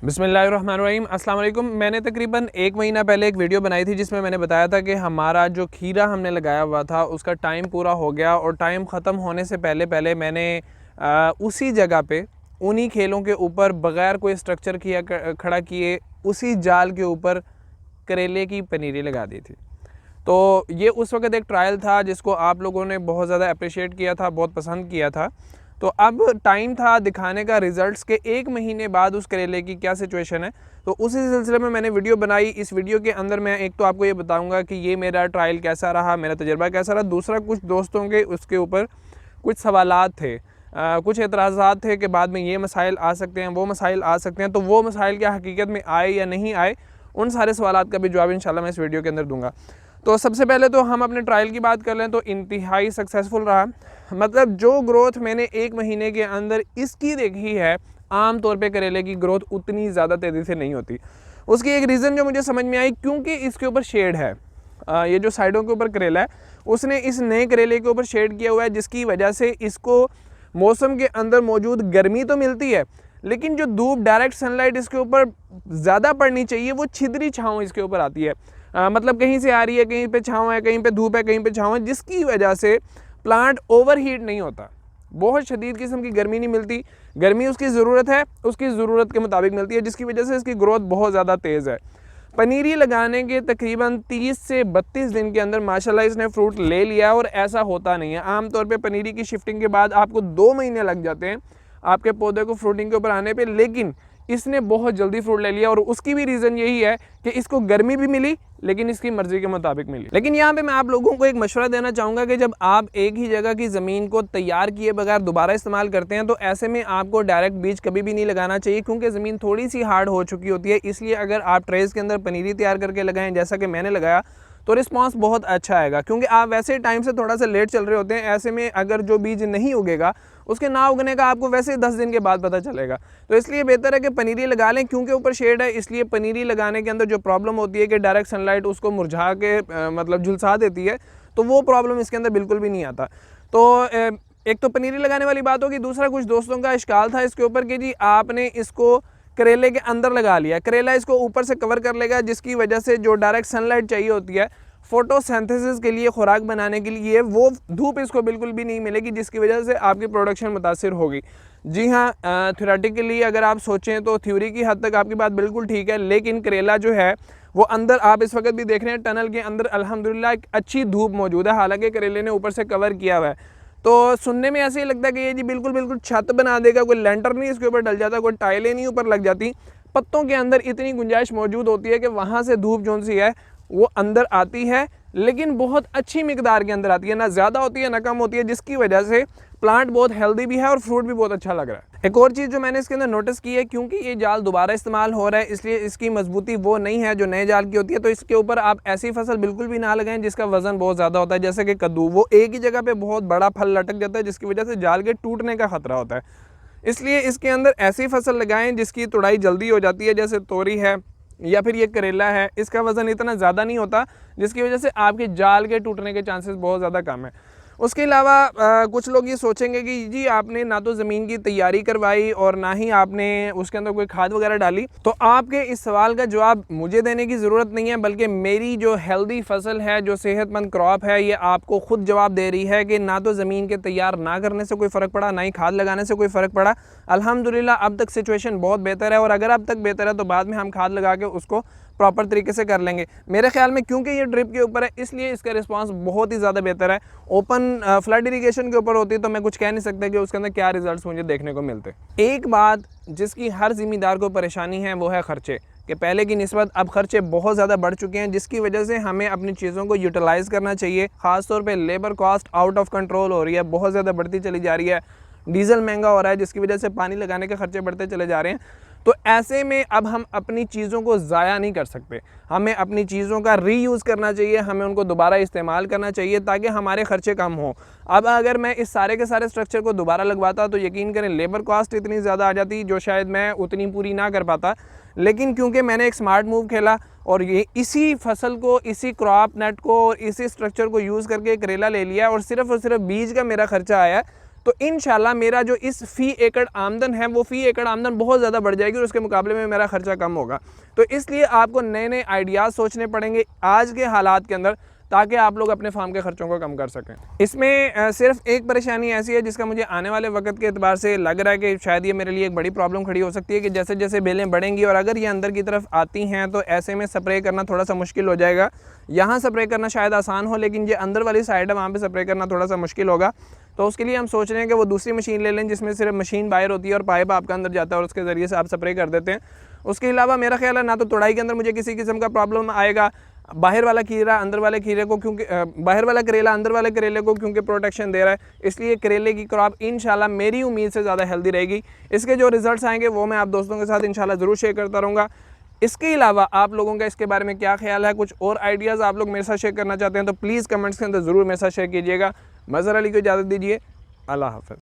बिस्मिल्लाहिर्रहमानिर्रहीम अस्सलाम वालेकुम। मैंने तकरीबन 1 महीना पहले एक वीडियो बनाई थी जिसमें मैंने बताया था कि हमारा जो खीरा हमने लगाया हुआ था उसका टाइम पूरा हो गया और टाइम ख़त्म होने से पहले पहले मैंने उसी जगह पे उन्हीं खेलों के ऊपर बग़ैर कोई स्ट्रक्चर खड़ा किए उसी जाल के ऊपर करेले की पनीरी लगा दी थी। तो ये उस वक्त एक ट्रायल था जिसको आप लोगों ने बहुत ज़्यादा अप्रिशिएट किया था, बहुत पसंद किया था। तो अब टाइम था दिखाने का रिज़ल्ट्स के 1 महीने बाद उस करेले की क्या सिचुएशन है। तो उसी सिलसिले में मैंने वीडियो बनाई। इस वीडियो के अंदर मैं एक तो आपको ये बताऊंगा कि ये मेरा ट्रायल कैसा रहा, मेरा तजुर्बा कैसा रहा। दूसरा, कुछ दोस्तों के उसके ऊपर कुछ सवालात थे, कुछ एतराज़ात थे कि बाद में ये मसाइल आ सकते हैं, वो मसाइल आ सकते हैं। तो वो मसाइल क्या हकीकत में आए या नहीं आए, उन सारे सवालात का भी जवाब इंशाल्लाह मैं इस वीडियो के अंदर दूंगा। तो सबसे पहले तो हम अपने ट्रायल की बात कर लें तो इंतहाई सक्सेसफुल रहा। मतलब जो ग्रोथ मैंने 1 महीने के अंदर इसकी देखी है, आम तौर पे करेले की ग्रोथ उतनी ज़्यादा तेज़ी से नहीं होती। उसकी एक रीज़न जो मुझे समझ में आई, क्योंकि इसके ऊपर शेड है। ये जो साइडों के ऊपर करेला है उसने इस नए करेले के ऊपर शेड किया हुआ है, जिसकी वजह से इसको मौसम के अंदर मौजूद गर्मी तो मिलती है, लेकिन जो धूप डायरेक्ट सनलाइट इसके ऊपर ज़्यादा पड़नी चाहिए वो छिद्री छाँव इसके ऊपर आती है। मतलब कहीं से आ रही है, कहीं पे छाँव है, कहीं पे धूप है, कहीं पे छाँव है, जिसकी वजह से प्लांट ओवरहीट नहीं होता। बहुत शदीद किस्म की गर्मी नहीं मिलती। गर्मी उसकी ज़रूरत है, उसकी ज़रूरत के मुताबिक मिलती है, जिसकी वजह से इसकी ग्रोथ बहुत ज़्यादा तेज़ है। पनीरी लगाने के तकरीबन 30 से 32 दिन के अंदर माशाल्लाह इसने फ्रूट ले लिया। और ऐसा होता नहीं है, आमतौर पे पनीरी की शिफ्टिंग के बाद आपको 2 महीने लग जाते हैं आपके पौधे को फ्रूटिंग के ऊपर आने पे, लेकिन इसने बहुत जल्दी फ्रूट ले लिया। और उसकी भी रीज़न यही है कि इसको गर्मी भी मिली, लेकिन इसकी मर्ज़ी के मुताबिक मिली। लेकिन यहाँ पे मैं आप लोगों को एक मशवरा देना चाहूँगा कि जब आप एक ही जगह की ज़मीन को तैयार किए बगैर दोबारा इस्तेमाल करते हैं तो ऐसे में आपको डायरेक्ट बीज कभी भी नहीं लगाना चाहिए, क्योंकि ज़मीन थोड़ी सी हार्ड हो चुकी होती है। इसलिए अगर आप ट्रेज़ के अंदर पनीरी तैयार करके लगाएं जैसा कि मैंने लगाया तो रिस्पांस बहुत अच्छा आएगा, क्योंकि आप वैसे टाइम से थोड़ा सा लेट चल रहे होते हैं। ऐसे में अगर जो बीज नहीं उगेगा उसके ना उगने का आपको वैसे 10 दिन के बाद पता चलेगा। तो इसलिए बेहतर है कि पनीरी लगा लें, क्योंकि ऊपर शेड है। इसलिए पनीरी लगाने के अंदर जो प्रॉब्लम होती है कि डायरेक्ट सनलाइट उसको मुरझा के मतलब झुलसा देती है, तो वो प्रॉब्लम इसके अंदर बिल्कुल भी नहीं आता। तो एक तो पनीरी लगाने वाली बात होगी। दूसरा, कुछ दोस्तों का इश्काल था इसके ऊपर कि जी आपने इसको करेले के अंदर लगा लिया, करेला इसको ऊपर से कवर कर लेगा, जिसकी वजह से जो डायरेक्ट सनलाइट चाहिए होती है फोटोसिंथेसिस के लिए, खुराक बनाने के लिए, वो धूप इसको बिल्कुल भी नहीं मिलेगी, जिसकी वजह से आपकी प्रोडक्शन मुतासिर होगी। जी हाँ, थ्योरेटिकली अगर आप सोचें तो थ्योरी की हद तक आपकी बात बिल्कुल ठीक है, लेकिन करेला जो है वो अंदर आप इस वक्त भी देख रहे हैं टनल के अंदर अल्हम्दुलिल्लाह एक अच्छी धूप मौजूद है, हालांकि करेले ने ऊपर से कवर किया हुआ है। तो सुनने में ऐसे ही लगता है कि ये जी बिल्कुल बिल्कुल छत बना देगा, कोई लेंटर नहीं इसके ऊपर डल जाता, कोई टाइलें नहीं ऊपर लग जाती। पत्तों के अंदर इतनी गुंजाइश मौजूद होती है कि वहाँ से धूप जो सी है वो अंदर आती है, लेकिन बहुत अच्छी मिकदार के अंदर आती है, ना ज़्यादा होती है ना कम होती है, जिसकी वजह से प्लांट बहुत हेल्दी भी है और फ्रूट भी बहुत अच्छा लग रहा है। एक और चीज़ जो मैंने इसके अंदर नोटिस की है, क्योंकि ये जाल दोबारा इस्तेमाल हो रहा है इसलिए इसकी मजबूती वो नहीं है जो नए जाल की होती है। तो इसके ऊपर आप ऐसी फसल बिल्कुल भी ना लगाएं जिसका वजन बहुत ज़्यादा होता है, जैसे कि कद्दू। वो एक ही जगह पर बहुत बड़ा फल लटक जाता है, जिसकी वजह से जाल के टूटने का खतरा होता है। इसलिए इसके अंदर ऐसी फसल लगाएं जिसकी तुड़ाई जल्दी हो जाती है, जैसे तोरी है या फिर ये करेला है। इसका वज़न इतना ज़्यादा नहीं होता, जिसकी वजह से आपके जाल के टूटने के चांसेस बहुत ज़्यादा कम है। उसके अलावा कुछ लोग ये सोचेंगे कि जी आपने ना तो ज़मीन की तैयारी करवाई और ना ही आपने उसके अंदर कोई खाद वगैरह डाली। तो आपके इस सवाल का जवाब मुझे देने की ज़रूरत नहीं है, बल्कि मेरी जो हेल्दी फसल है, जो सेहतमंद क्रॉप है, ये आपको ख़ुद जवाब दे रही है कि ना तो ज़मीन के तैयार ना करने से कोई फ़र्क पड़ा, ना ही खाद लगाने से कोई फ़र्क पड़ा। अल्हम्दुलिल्लाह अब तक सिचुएशन बहुत बेहतर है, और अगर अब तक बेहतर है तो बाद में हम खाद लगा के उसको प्रॉपर तरीके से कर लेंगे मेरे ख्याल में, क्योंकि ये ड्रिप के ऊपर है इसलिए इसका रिस्पांस बहुत ही ज़्यादा बेहतर है। ओपन फ्लड इरीगेशन के ऊपर होती तो मैं कुछ कह नहीं सकता कि उसके अंदर क्या रिजल्ट्स मुझे देखने को मिलते। एक बात जिसकी हर ज़िम्मेदार को परेशानी है वो है ख़र्चे, कि पहले की निस्बत अब ख़र्चे बहुत ज़्यादा बढ़ चुके हैं, जिसकी वजह से हमें अपनी चीज़ों को यूटिलाइज़ करना चाहिए। ख़ास तौर पे labour cost out of control हो रही है, बहुत ज़्यादा बढ़ती चली जा रही है। डीजल महंगा हो रहा है, जिसकी वजह से पानी लगाने के खर्चे बढ़ते चले जा रहे हैं। तो ऐसे में अब हम अपनी चीज़ों को ज़ाया नहीं कर सकते, हमें अपनी चीज़ों का रीयूज़ करना चाहिए, हमें उनको दोबारा इस्तेमाल करना चाहिए ताकि हमारे खर्चे कम हों। अब अगर मैं इस सारे के सारे स्ट्रक्चर को दोबारा लगवाता तो यकीन करें लेबर कॉस्ट इतनी ज़्यादा आ जाती जो शायद मैं उतनी पूरी ना कर पाता। लेकिन क्योंकि मैंने एक स्मार्ट मूव खेला और ये इसी फसल को, इसी क्रॉप नेट को और इसी स्ट्रक्चर को यूज़ करके करेला ले लिया और सिर्फ बीज का मेरा खर्चा आया, तो इंशाल्लाह मेरा जो इस फ़ी एकड़ आमदन है वो फ़ी एकड़ आमदन बहुत ज़्यादा बढ़ जाएगी और उसके मुकाबले में मेरा खर्चा कम होगा। तो इसलिए आपको नए नए आइडियाज़ सोचने पड़ेंगे आज के हालात के अंदर, ताकि आप लोग अपने फार्म के खर्चों को कम कर सकें। इसमें सिर्फ एक परेशानी ऐसी है जिसका मुझे आने वाले वक्त के एतबार से लग रहा है कि शायद ये मेरे लिए एक बड़ी प्रॉब्लम खड़ी हो सकती है कि जैसे जैसे बेलें बढ़ेंगी और अगर ये अंदर की तरफ आती हैं तो ऐसे में स्प्रे करना थोड़ा सा मुश्किल हो जाएगा। यहाँ स्प्रे करना शायद आसान हो, लेकिन ये अंदर वाली साइड है वहाँ पर स्प्रे करना थोड़ा सा मुश्किल होगा। तो उसके लिए हम सोच रहे हैं कि वो दूसरी मशीन ले लें जिसमें सिर्फ मशीन बाहर होती है और पाइप आपका अंदर जाता है और उसके ज़रिए से आप स्प्रे कर देते हैं। उसके अलावा मेरा ख्याल है ना तो तोड़ाई के अंदर मुझे किसी किस्म का प्रॉब्लम आएगा, बाहर वाला खीरा अंदर वाले खीरे को क्योंकि बाहर वाला करेला अंदर वाले करेले को क्योंकि प्रोटेक्शन दे रहा है, इसलिए करेले की क्रॉप इंशाल्लाह मेरी उम्मीद से ज़्यादा हेल्दी रहेगी। इसके जो रिजल्ट्स आएंगे वो मैं आप दोस्तों के साथ इंशाल्लाह ज़रूर शेयर करता रहूँगा। इसके अलावा आप लोगों का इसके बारे में क्या ख्याल है, कुछ और आइडियाज़ आप लोग मेरे साथ शेयर करना चाहते हैं तो प्लीज़ कमेंट्स के अंदर ज़रूर मेरे साथ शेयर कीजिएगा। मज़हर अली को इजाज़त दीजिए। अल्लाह हाफ़िज़।